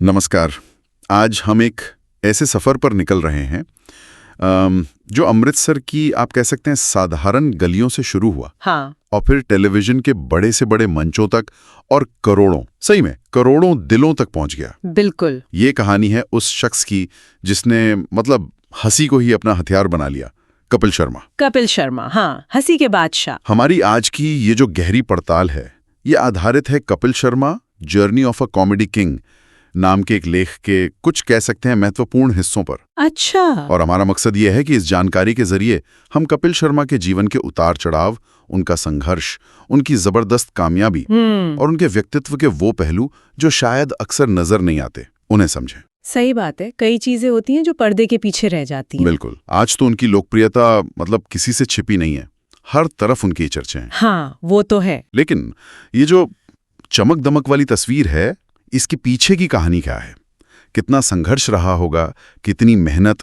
नमस्कार। आज हम एक ऐसे सफ़र पर निकल रहे हैं जो अमृतसर की आप कह सकते हैं साधारण गलियों से शुरू हुआ। हाँ। और फिर टेलीविज़न के बड़े से बड़े मंचों तक और करोड़ों, सही में करोड़ों दिलों तक पहुंच गया। बिल्कुल। ये कहानी है उस शख्स की जिसने मतलब हंसी को ही अपना हथियार बना लिया, कपिल शर्मा। कपिल शर्मा, हाँ, हंसी के बादशाह। हमारी आज की ये जो गहरी पड़ताल है ये आधारित है Kapil Sharma journey of a comedy king नाम के एक लेख के कुछ कह सकते हैं महत्वपूर्ण हिस्सों पर। अच्छा। और हमारा मकसद ये है कि इस जानकारी के जरिए हम कपिल शर्मा के जीवन के उतार चढ़ाव, उनका संघर्ष, उनकी जबरदस्त कामयाबी और उनके व्यक्तित्व के वो पहलू जो शायद अक्सर नजर नहीं आते, उन्हें समझें। सही बात है, कई चीजें होती हैं जो पर्दे के पीछे रह जाती हैं। बिल्कुल। आज तो उनकी लोकप्रियता मतलब किसी से छिपी नहीं है, हर तरफ उनकी चर्चाएं हैं। हाँ, वो तो है। लेकिन ये जो चमक दमक वाली तस्वीर है, इसके पीछे की कहानी क्या है? कितना संघर्ष रहा होगा, कितनी मेहनत,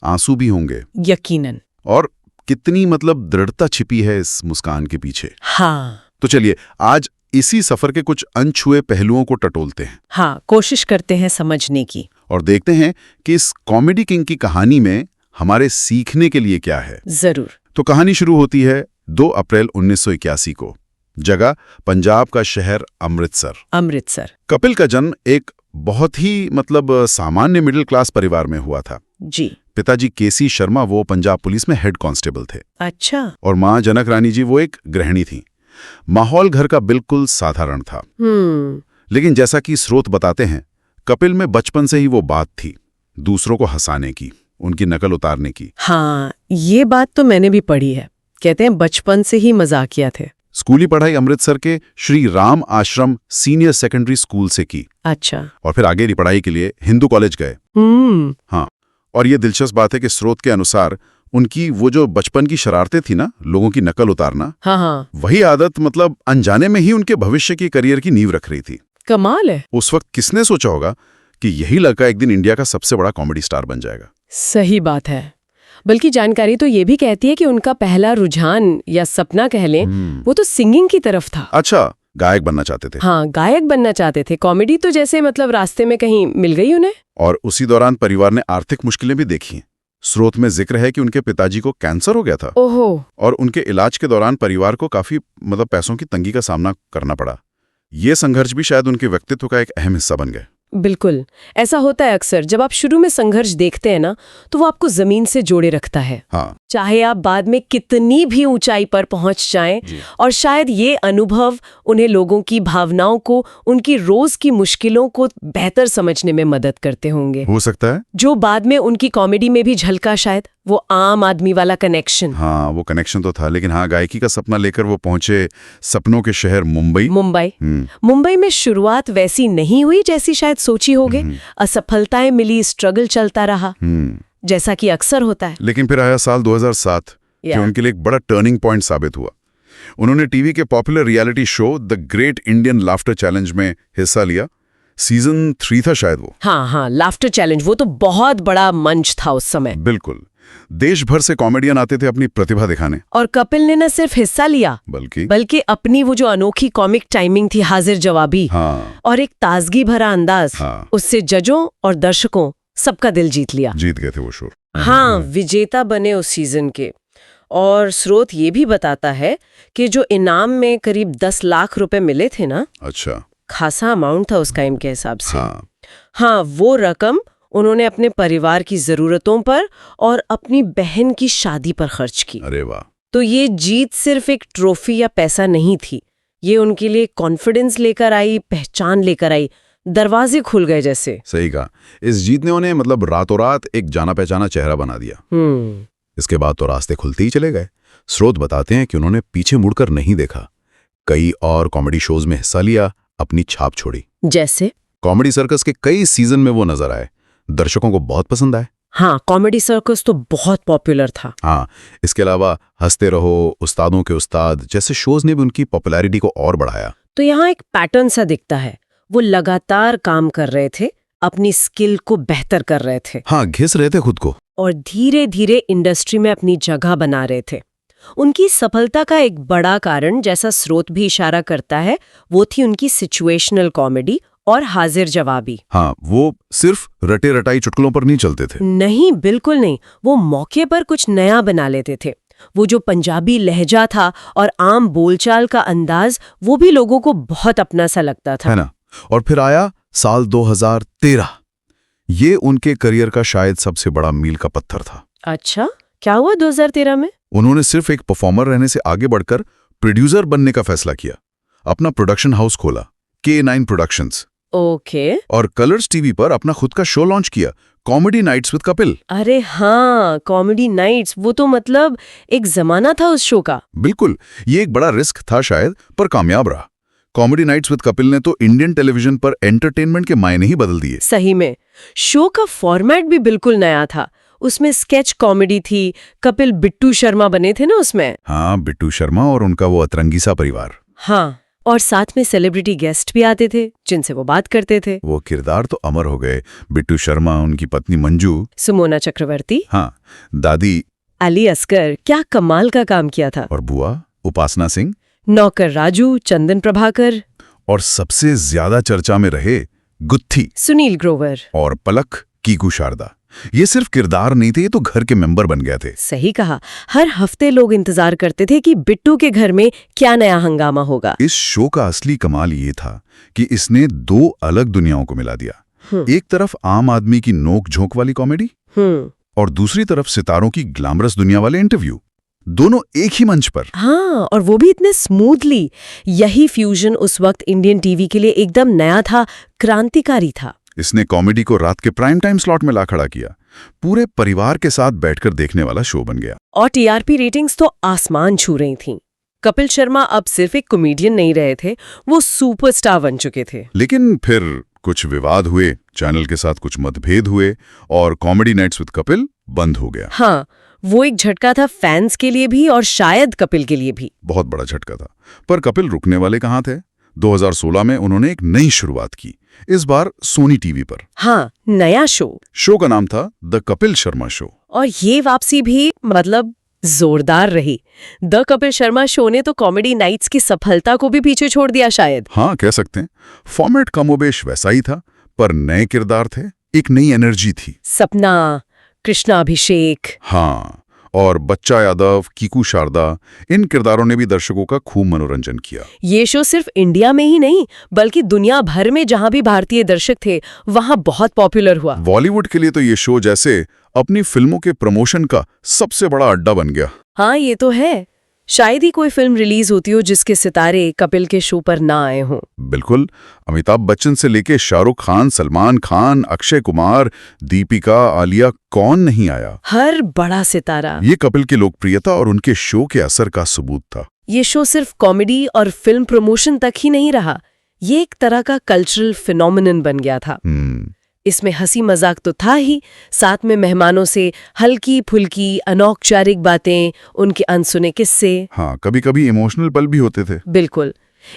आंसू भी होंगे, यकीनन। और कितनी मतलब दृढ़ता छिपी है इस मुस्कान के पीछे। हाँ। तो चलिए आज इसी सफर के कुछ अनछुए पहलुओं को टटोलते हैं। हाँ, कोशिश करते हैं समझने की और देखते हैं कि इस कॉमेडी किंग की कहानी में हमारे सीखने के लिए क्या है। जरूर। तो कहानी शुरू होती है 2 अप्रैल 1981 को। जगह पंजाब का शहर अमृतसर। अमृतसर। कपिल का जन्म एक बहुत ही मतलब सामान्य मिडिल क्लास परिवार में हुआ था। जी। पिताजी केसी शर्मा वो पंजाब पुलिस में हेड कांस्टेबल थे। अच्छा। और माँ जनक रानी जी वो एक गृहिणी थी। माहौल घर का बिल्कुल साधारण था। लेकिन जैसा कि स्रोत बताते हैं, कपिल में बचपन से ही वो बात थी, दूसरों को हंसाने की, उनकी नकल उतारने की। हाँ, ये बात तो मैंने भी पढ़ी है। कहते हैं बचपन से ही मजाकिया थे। स्कूली पढ़ाई अमृतसर के श्री राम आश्रम सीनियर सेकेंडरी स्कूल से की। अच्छा। और फिर आगे की पढ़ाई के लिए हिंदू कॉलेज गए। हाँ, और ये दिलचस्प बात है कि स्रोत के अनुसार उनकी वो जो बचपन की शरारतें थी ना, लोगों की नकल उतारना, हाँ, वही आदत मतलब अनजाने में ही उनके भविष्य की करियर की नींव रख रही थी। कमाल है। उस वक्त किसने सोचा होगा कि यही लड़का एक दिन इंडिया का सबसे बड़ा कॉमेडी स्टार बन जाएगा। सही बात है। बल्कि जानकारी तो ये भी कहती है कि उनका पहला रुझान या सपना कह लें, वो तो सिंगिंग की तरफ था। अच्छा, गायक बनना चाहते थे। हाँ, गायक बनना चाहते थे। कॉमेडी तो जैसे मतलब रास्ते में कहीं मिल गई उन्हें। और उसी दौरान परिवार ने आर्थिक मुश्किलें भी देखी। स्रोत में जिक्र है कि उनके पिताजी को कैंसर हो गया था। ओहो। और उनके इलाज के दौरान परिवार को काफी मतलब पैसों की तंगी का सामना करना पड़ा। ये संघर्ष भी शायद उनके व्यक्तित्व का एक अहम हिस्सा बन गए। बिल्कुल, ऐसा होता है अक्सर। जब आप शुरू में संघर्ष देखते हैं ना, तो वो आपको जमीन से जोड़े रखता है। हाँ। चाहे आप बाद में कितनी भी ऊंचाई पर पहुंच जाएं, और शायद ये अनुभव उन्हें लोगों की भावनाओं को, उनकी रोज की मुश्किलों को बेहतर समझने में मदद करते होंगे। हो सकता है। जो बाद में उनकी कॉमेडी में भी झलका, शायद वो आम आदमी वाला कनेक्शन। हाँ, वो कनेक्शन तो था। लेकिन हाँ, गायकी का सपना लेकर वो पहुंचे सपनों के शहर मुंबई। मुंबई में शुरुआत वैसी नहीं हुई जैसी शायद सोची होगे। असफलताएं मिली, स्ट्रगल चलता रहा, जैसा कि अक्सर होता है। लेकिन फिर आया साल 2007 जो उनके लिए एक बड़ा टर्निंग पॉइंट साबित हुआ। उन्होंने टीवी के popular reality show the great Indian laughter challenge में हिस्सा लिया। सीजन 3 था शायद वो। हाँ, लाफ्टर चैलेंज, वो तो बहुत बड़ा मंच था उस समय। बिल्कुल। देश भर से कॉमेडियन आते थे अपनी प्रतिभा दिखाने। और कपिल ने न सिर्फ हिस्सा लिया, बल्कि अपनी वो जो अनोखी कॉमिक टाइमिंग थी, हाजिर जवाबी, और एक ताजगी भरा अंदाज, उससे जजों और दर्शकों सबका दिल जीत गए थे वो शो। हाँ, विजेता बने उस सीजन के। और स्रोत ये भी बताता है कि जो इनाम में करीब 10 लाख रुपए मिले थे ना, अच्छा, खासा अमाउंट था उस टाइम के हिसाब से। हाँ, वो रकम उन्होंने अपने परिवार की जरूरतों पर और अपनी बहन की शादी पर खर्च की। अरे वाह। तो ये जीत सिर्फ एक ट्रॉफी या पैसा नहीं थी, ये उनके लिए कॉन्फिडेंस लेकर आई, पहचान लेकर आई, दरवाजे खुल गए जैसे। सही कहा। इस जीत ने उन्हें मतलब रातों रात एक जाना पहचाना चेहरा बना दिया। इसके बाद तो रास्ते खुलते ही चले गए। स्रोत बताते हैं कि उन्होंने पीछे मुड़कर नहीं देखा, कई और कॉमेडी शोज में हिस्सा लिया, अपनी छाप छोड़ी। जैसे कॉमेडी सर्कस के कई सीजन में वो नजर आए, दर्शकों को बहुत पसंद आए। हाँ, कॉमेडी सर्कस तो बहुत पॉपुलर था। हाँ, इसके अलावा हंसते रहो, उस्तादों के उस्ताद जैसे शोज ने भी उनकी पॉपुलैरिटी को और बढ़ाया। तो यहाँ एक पैटर्न सा दिखता है, वो लगातार काम कर रहे थे, अपनी स्किल को बेहतर कर रहे थे। हाँ, घिस रहे थे खुद को, और धीरे धीरे इंडस्ट्री में अपनी जगह बना रहे थे। उनकी सफलता का एक बड़ा कारण, जैसा स्रोत भी इशारा करता है, वो थी उनकी सिचुएशनल कॉमेडी और हाजिर जवाबी। हाँ, वो सिर्फ रटे रटाई चुटकुलों पर नहीं चलते थे। नहीं, बिल्कुल नहीं। वो मौके पर कुछ नया बना लेते थे। वो जो पंजाबी लहजा था और आम बोलचाल का अंदाज, वो भी लोगों को बहुत अपना सा लगता था, है ना। और फिर आया साल 2013। ये उनके करियर का शायद सबसे बड़ा मील का पत्थर था। अच्छा, क्या हुआ 2013 में? उन्होंने सिर्फ एक परफॉर्मर रहने से आगे बढ़कर प्रोड्यूसर बनने का फैसला किया। अपना प्रोडक्शन हाउस खोला, K9 प्रोडक्शंस, ओके। और कलर्स टीवी पर अपना खुद का शो लॉन्च किया, कॉमेडी नाइट्स विद कपिल। अरे हाँ, कॉमेडी नाइट्स, वो तो मतलब एक जमाना था उस शो का। बिल्कुल, ये एक बड़ा रिस्क था शायद, पर कामयाब रहा। कॉमेडी नाइट्स विद कपिल ने तो इंडियन टेलीविजन पर एंटरटेनमेंट के मायने ही बदल दिए। सही में, शो का फॉर्मेट भी बिल्कुल नया था। उसमें स्केच कॉमेडी थी, कपिल बिट्टू शर्मा बने थे ना उसमें। हाँ, बिट्टू शर्मा और उनका वो अतरंगी सा परिवार। हाँ, और साथ में सेलिब्रिटी गेस्ट भी आते थे जिनसे वो बात करते थे। वो किरदार तो अमर हो गए। बिट्टू शर्मा, उनकी पत्नी मंजू, सुमोना चक्रवर्ती, हाँ, दादी अली असगर, क्या कमाल का काम किया था। और बुआ उपासना सिंह, नौकर राजू, चंदन प्रभाकर, और सबसे ज्यादा चर्चा में रहे गुत्थी सुनील ग्रोवर। और पलक कीकू शारदा। ये सिर्फ किरदार नहीं थे, ये तो घर के मेंबर बन गए थे। सही कहा, हर हफ्ते लोग इंतजार करते थे कि बिट्टू के घर में क्या नया हंगामा होगा। इस शो का असली कमाल ये था कि इसने दो अलग दुनियाओं को मिला दिया। एक तरफ आम आदमी की नोक झोंक वाली कॉमेडी, और दूसरी तरफ सितारों की ग्लैमरस दुनिया वाले इंटरव्यू, दोनों एक ही मंच पर। हाँ, और वो भी इतने स्मूथली। यही फ्यूजन उस वक्त इंडियन टीवी के लिए एकदम नया था, क्रांतिकारी था। इसने कॉमेडी को रात के प्राइम टाइम स्लॉट में ला खड़ा किया। पूरे परिवार के साथ बैठकर देखने वाला शो बन गया। और टीआरपी रेटिंग्स तो आसमान छू रही थीं। कपिल शर्मा अब सिर्फ एक कॉमेडियन नहीं रहे थे, वो सुपरस्टार बन चुके थे। लेकिन फिर कुछ विवाद हुए, चैनल के साथ कुछ मतभेद हुए, और कॉमेडी नाइट्स विद कपिल बंद हो गया। हाँ, वो एक झटका था फैंस के लिए भी और शायद कपिल के लिए भी। बहुत बड़ा झटका था। पर कपिल रुकने वाले कहाँ थे। 2016 में उन्होंने एक नई शुरुआत की, इस बार सोनी टीवी पर। हाँ, नया शो का नाम था द कपिल शर्मा शो। और ये वापसी भी मतलब जोरदार रही। द कपिल शर्मा शो ने तो कॉमेडी नाइट्स की सफलता को भी पीछे छोड़ दिया शायद। हाँ, कह सकते हैं। फॉर्मेट कमोबेश वैसा ही था, पर नए किरदार थे, एक नई एनर्जी थी। सपना, कृष्णा अभिषेक, हाँ, और बच्चा यादव, कीकू शारदा, इन किरदारों ने भी दर्शकों का खूब मनोरंजन किया। ये शो सिर्फ इंडिया में ही नहीं बल्कि दुनिया भर में जहां भी भारतीय दर्शक थे वहां बहुत पॉपुलर हुआ। बॉलीवुड के लिए तो ये शो जैसे अपनी फिल्मों के प्रमोशन का सबसे बड़ा अड्डा बन गया। हाँ, ये तो है। शायद ही कोई फिल्म रिलीज होती हो जिसके सितारे कपिल के शो पर ना आए हों। बिल्कुल, अमिताभ बच्चन से लेके शाहरुख खान, सलमान खान, अक्षय कुमार, दीपिका, आलिया, कौन नहीं आया। हर बड़ा सितारा। ये कपिल की लोकप्रियता और उनके शो के असर का सबूत था। ये शो सिर्फ कॉमेडी और फिल्म प्रमोशन तक ही नहीं रहा, ये एक तरह का कल्चरल फिनोमिनन बन गया था। इसमें हंसी मजाक तो था ही, साथ में मेहमानों से हल्की फुल्की अनौपचारिक बातें, उनके अनसुने किस्से। हाँ, कभी कभी इमोशनल पल भी होते थे। बिल्कुल,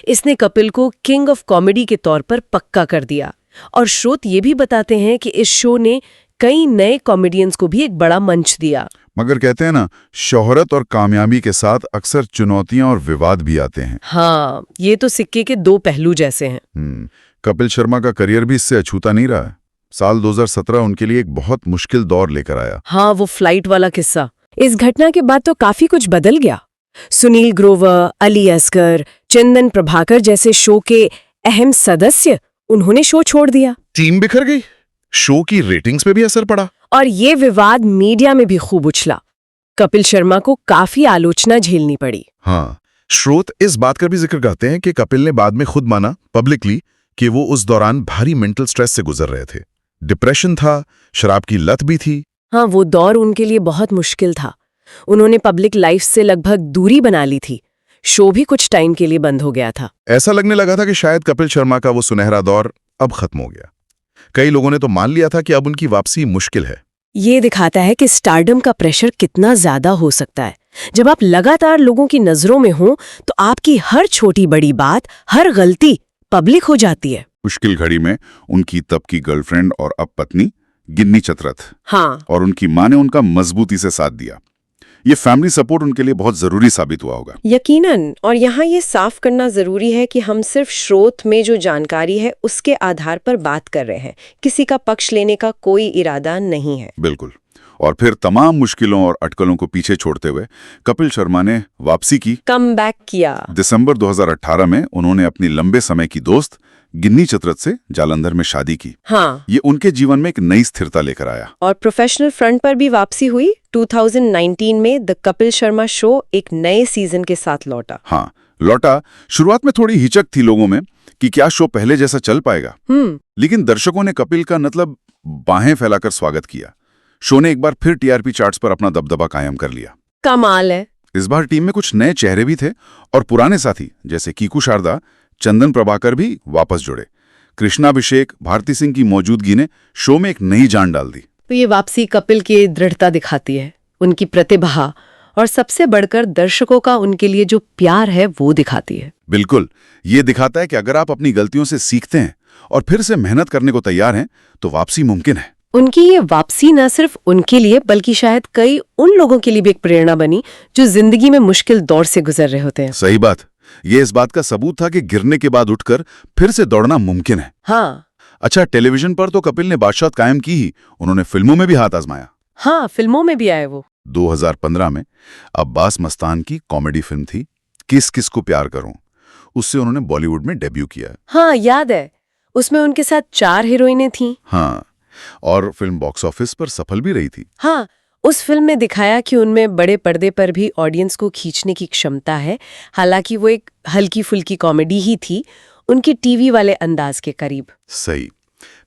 इसने कपिल को किंग ऑफ कॉमेडी के तौर पर पक्का कर दिया। और स्रोत ये भी बताते हैं कि इस शो ने कई नए कॉमेडियंस को भी एक बड़ा मंच दिया। मगर कहते हैं ना, शोहरत और कामयाबी के साथ अक्सर चुनौतियां और विवाद भी आते हैं। हाँ, ये तो सिक्के के दो पहलू जैसे हैं। कपिल शर्मा का करियर भी इससे अछूता नहीं रहा है। साल 2017 उनके लिए एक बहुत मुश्किल दौर लेकर आया। हाँ, वो फ्लाइट वाला किस्सा। इस घटना के बाद तो काफी कुछ बदल गया। सुनील ग्रोवर, अली असगर, चंदन प्रभाकर जैसे शो के अहम सदस्य, उन्होंने शो छोड़ दिया। टीम बिखर गई, शो की रेटिंग्स पे भी असर पड़ा, और ये विवाद मीडिया में भी खूब उछला। कपिल शर्मा को काफी आलोचना झेलनी पड़ी। हाँ, स्रोत इस बात का भी जिक्र करते हैं कि कपिल ने बाद में खुद माना पब्लिकली कि वो उस दौरान भारी मेंटल स्ट्रेस से गुजर रहे थे। डिप्रेशन था, शराब की लत भी थी। हाँ, वो दौर उनके लिए बहुत मुश्किल था। उन्होंने पब्लिक लाइफ से लगभग दूरी बना ली थी। शो भी कुछ टाइम के लिए बंद हो गया था। ऐसा लगने लगा था कि शायद कपिल शर्मा का वो सुनहरा दौर अब खत्म हो गया। कई लोगों ने तो मान लिया था कि अब उनकी वापसी मुश्किल है। ये दिखाता है कि स्टारडम का प्रेशर कितना ज्यादा हो सकता है। जब आप लगातार लोगों की नजरों में हो तो आपकी हर छोटी बड़ी बात, हर गलती पब्लिक हो जाती है। मुश्किल घड़ी में उनकी तब की गर्लफ्रेंड और अब पत्नी गिन्नी चतरथ, हाँ, और उनकी मां ने उनका मजबूती से साथ दिया। ये फैमिली सपोर्ट उनके लिए बहुत जरूरी साबित हुआ होगा। यकीनन। और यहाँ ये साफ करना जरूरी है कि हम सिर्फ स्रोत में जो जानकारी है उसके आधार पर बात कर रहे हैं, किसी का पक्ष लेने का कोई इरादा नहीं है। बिल्कुल। और फिर तमाम मुश्किलों और अटकलों को पीछे छोड़ते हुए कपिल शर्मा ने वापसी की, कम बैक किया। दिसंबर 2018 में उन्होंने अपनी लंबे समय की दोस्त गिन्नी चतुर्थ से जालंधर में शादी की। हाँ। ये उनके जीवन में एक नई स्थिरता लेकर आया। और प्रोफेशनल फ्रंट पर भी वापसी हुई। 2019 में द कपिल शर्मा शो एक नए सीजन के साथ लौटा। हाँ, लौटा। शुरुआत में थोड़ी हिचक थी लोगों में कि क्या शो पहले जैसा चल पाएगा, लेकिन दर्शकों ने कपिल का मतलब बाहें फैलाकर स्वागत किया। शो ने एक बार फिर टीआरपी चार्ट्स पर अपना दबदबा कायम कर लिया। कमाल है। इस बार टीम में कुछ नए चेहरे भी थे और पुराने साथी जैसे कीकू शारदा, चंदन प्रभाकर भी वापस जुड़े। कृष्णाभिषेक, भारती सिंह की मौजूदगी ने शो में एक नई जान डाल दी। तो ये वापसी कपिल की दृढ़ता दिखाती है, उनकी प्रतिभा, और सबसे बढ़कर दर्शकों का उनके लिए जो प्यार है वो दिखाती है। बिल्कुल। ये दिखाता है कि अगर आप अपनी गलतियों से सीखते हैं और फिर से मेहनत करने को तैयार हैं तो वापसी मुमकिन है। उनकी ये वापसी न सिर्फ उनके लिए बल्कि शायद कई उन लोगों के लिए भी एक प्रेरणा बनी जो जिंदगी में मुश्किल दौर से गुजर रहे होते हैं। सही बात। ये इस बात का सबूत था कि गिरने के बाद उठकर फिर से दौड़ना मुमकिन है। हाँ। अच्छा, टेलीविजन पर तो कपिल ने बादशाह कायम की ही, उन्होंने फिल्मों में भी हाथ आजमाया। हाँ, फिल्मों में भी आए वो। 2015 में अब्बास मस्तान की कॉमेडी फिल्म थी किस किस को प्यार करूं, उससे उन्होंने बॉलीवुड में डेब्यू किया। हाँ, याद है। उसमें उनके साथ 4 हीरोइनें थीं। हाँ, और फिल्म बॉक्स ऑफिस पर सफल भी रही थी। हाँ, उस फिल्म में दिखाया कि उनमें बड़े पर्दे पर भी ऑडियंस को खींचने की क्षमता है। हालांकि वो एक हल्की फुल्की कॉमेडी ही थी, उनके टीवी वाले अंदाज के करीब। सही।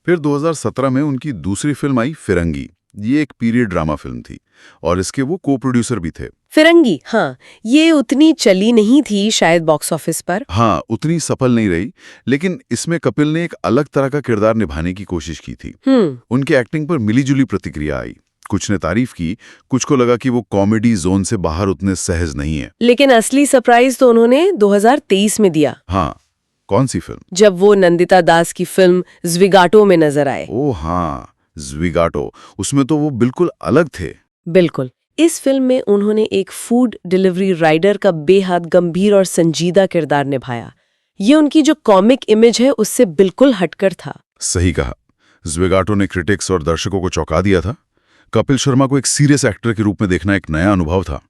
फिर 2017 में उनकी दूसरी फिल्म आई फिरंगी। ये एक पीरियड ड्रामा फिल्म थी और इसके वो को प्रोड्यूसर भी थे। फिरंगी, हाँ, ये उतनी चली नहीं थी शायद बॉक्स ऑफिस पर। हाँ, उतनी सफल नहीं रही, लेकिन इसमें कपिल ने एक अलग तरह का किरदार निभाने की कोशिश की थी। उनके एक्टिंग पर मिलीजुली प्रतिक्रिया आई। कुछ ने तारीफ की, कुछ को लगा कि वो कॉमेडी जोन से बाहर उतने सहज नहीं है। लेकिन असली सरप्राइज तो उन्होंने 2023 में दिया। हाँ, कौन सी फिल्म? जब वो नंदिता दास की फिल्म ज़्विगाटो में नजर आए। ओ हाँ, ज़्विगाटो। उसमें तो वो बिल्कुल अलग थे। बिल्कुल। इस फिल्म में उन्होंने एक फूड डिलीवरी राइडर का बेहद गंभीर और संजीदा किरदार निभाया। ये उनकी जो कॉमिक इमेज है उससे बिल्कुल हटकर था। सही कहा। ज़्विगाटो ने क्रिटिक्स और दर्शकों को चौंका दिया था। कपिल शर्मा को एक सीरियस एक्टर के रूप में देखना एक नया अनुभव था।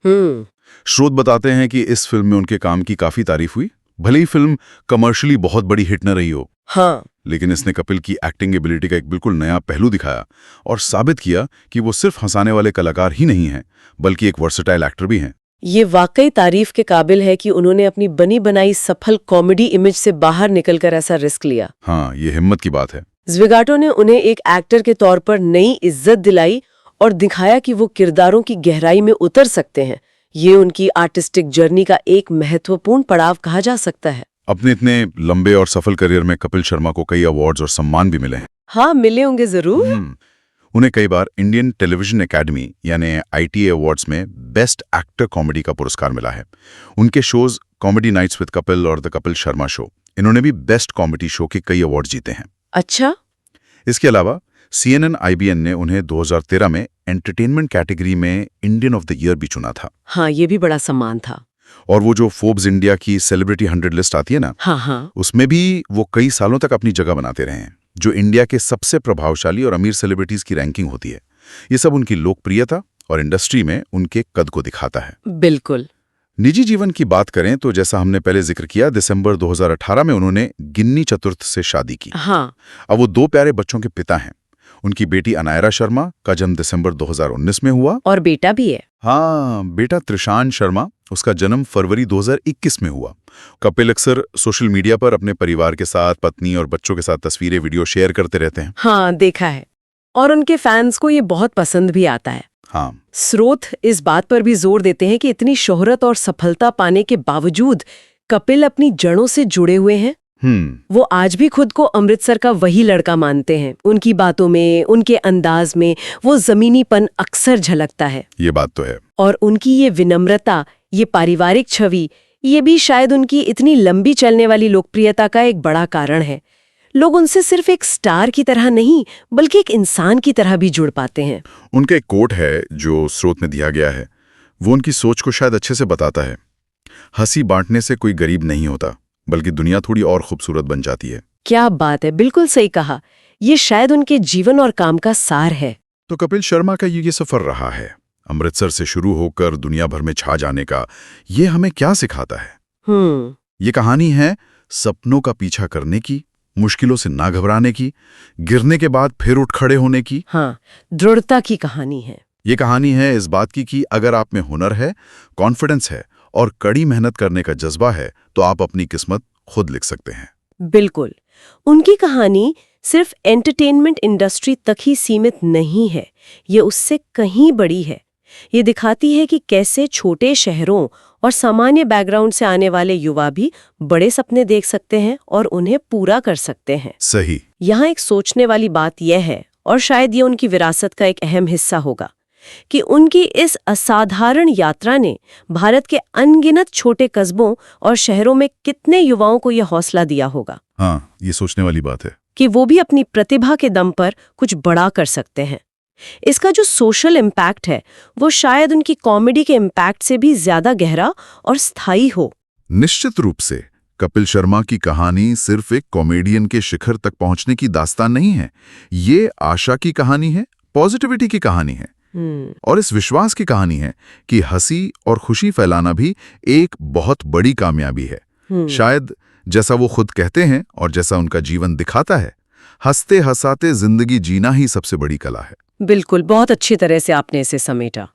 स्रोत बताते हैं कि इस फिल्म में उनके काम की काफी तारीफ हुई, भले ही फिल्म कमर्शियली बहुत बड़ी हिट न रही हो। हाँ। लेकिन इसने कपिल की एक्टिंग एबिलिटी का एक बिल्कुल नया पहलू दिखाया और साबित किया कि वो सिर्फ हंसाने वाले कलाकार ही नहीं हैं, बल्कि एक वर्सेटाइल एक्टर भी हैं। ये वाकई तारीफ के काबिल है कि उन्होंने अपनी बनी बनाई सफल कॉमेडी इमेज से बाहर निकलकर ऐसा रिस्क लिया। हाँ, ये हिम्मत की बात है। ज़्विगाटो ने उन्हें एक एक्टर के तौर पर नई इज्जत दिलाई और दिखाया कि वो किरदारों की गहराई में उतर सकते हैं। ये उनकी आर्टिस्टिक जर्नी का एक महत्वपूर्ण पड़ाव कहा जा सकता है। अपने इतने लंबे और सफल करियर में कपिल शर्मा को कई अवार्ड्स और सम्मान भी मिले हैं। हाँ, मिले होंगे जरूर। उन्हें कई बार इंडियन टेलीविजन एकेडमी यानी ITA अवार्ड्स में बेस्ट एक्टर कॉमेडी का पुरस्कार मिला है। उनके shows comedy nights with Kapil और द कपिल शर्मा शो, इन्होंने भी बेस्ट कॉमेडी शो के कई अवार्ड जीते हैं। अच्छा। इसके अलावा CNN IBN ने उन्हें 2013 में एंटरटेनमेंट कैटेगरी में इंडियन ऑफ द ईयर भी चुना था। हाँ, ये भी बड़ा सम्मान था। और वो जो फोर्ब्स इंडिया की सेलिब्रिटी 100 लिस्ट आती है ना, हाँ, उसमें भी वो कई सालों तक अपनी जगह बनाते रहे हैं, जो इंडिया के सबसे प्रभावशाली और अमीर सेलिब्रिटीज की रैंकिंग होती है। ये सब उनकी लोकप्रियता और इंडस्ट्री में उनके कद को दिखाता है। बिल्कुल। निजी जीवन की बात करें तो जैसा हमने पहले जिक्र किया, दिसंबर 2018 में उन्होंने गिन्नी चतुर्थ से शादी की। हाँ। अब वो 2 प्यारे बच्चों के पिता हैं। उनकी बेटी अनायरा शर्मा का जन्म दिसंबर 2019 में हुआ और बेटा भी है। हाँ, बेटा त्रिशान शर्मा, उसका जन्म फरवरी 2021 में हुआ। कपिल अक्सर सोशल मीडिया पर अपने परिवार के साथ, पत्नी और बच्चों के साथ तस्वीरें, वीडियो शेयर करते रहते हैं। हाँ, देखा है। और उनके फैंस को ये बहुत पसंद भी आता है। हाँ। स्रोत इस बात पर भी जोर देते हैं कि इतनी शोहरत और सफलता पाने के बावजूद कपिल अपनी जड़ों से जुड़े हुए हैं। वो आज भी खुद को अमृतसर का वही लड़का मानते हैं। उनकी बातों में, उनके अंदाज में वो जमीनीपन अक्सर झलकता है। ये बात तो है। और उनकी ये विनम्रता, ये पारिवारिक छवि, ये भी शायद उनकी इतनी लंबी चलने वाली लोकप्रियता का एक बड़ा कारण है। लोग उनसे सिर्फ एक स्टार की तरह नहीं, बल्कि एक इंसान की तरह भी जुड़ पाते हैं। उनका एक कोट है जो स्रोत में दिया गया है, वो उनकी सोच को शायद अच्छे से बताता है। हंसी बांटने से कोई गरीब नहीं होता, बल्कि दुनिया थोड़ी और खूबसूरत बन जाती है। क्या बात है, बिल्कुल सही कहा। ये शायद उनके जीवन और काम का सार है। तो कपिल शर्मा का ये सफर रहा है, अमृतसर से शुरू होकर दुनिया भर में छा जाने का। ये हमें क्या सिखाता है? ये कहानी है सपनों का पीछा करने की, मुश्किलों से ना घबराने की, गिरने के बाद फिर उठ खड़े होने की। हाँ, दृढ़ता की कहानी है। ये कहानी है इस बात की कि अगर आप में हुनर है, कॉन्फिडेंस है और कड़ी मेहनत करने का जज्बा है, तो आप अपनी किस्मत खुद लिख सकते हैं। बिल्कुल। उनकी कहानी सिर्फ एंटरटेनमेंट इंडस्ट्री तक ही सीमित नहीं है, ये उससे कहीं बड़ी है। ये दिखाती है कि कैसे छोटे शहरों और सामान्य बैकग्राउंड से आने वाले युवा भी बड़े सपने देख सकते हैं और उन्हें पूरा कर सकते हैं। सही। यहाँ एक सोचने वाली बात यह है, और शायद ये उनकी विरासत का एक अहम हिस्सा होगा, कि उनकी इस असाधारण यात्रा ने भारत के अनगिनत छोटे कस्बों और शहरों में कितने युवाओं को यह हौसला दिया होगा। हाँ, ये सोचने वाली बात है कि वो भी अपनी प्रतिभा के दम पर कुछ बड़ा कर सकते हैं। इसका जो सोशल इम्पैक्ट है, वो शायद उनकी कॉमेडी के इम्पैक्ट से भी ज्यादा गहरा और स्थायी हो। निश्चित रूप से कपिल शर्मा की कहानी सिर्फ एक कॉमेडियन के शिखर तक पहुंचने की दास्तान नहीं है। ये आशा की कहानी है, पॉजिटिविटी की कहानी है, और इस विश्वास की कहानी है कि हंसी और खुशी फैलाना भी एक बहुत बड़ी कामयाबी है। शायद जैसा वो खुद कहते हैं और जैसा उनका जीवन दिखाता है, हंसते हंसाते जिंदगी जीना ही सबसे बड़ी कला है। बिल्कुल, बहुत अच्छी तरह से आपने इसे समेटा।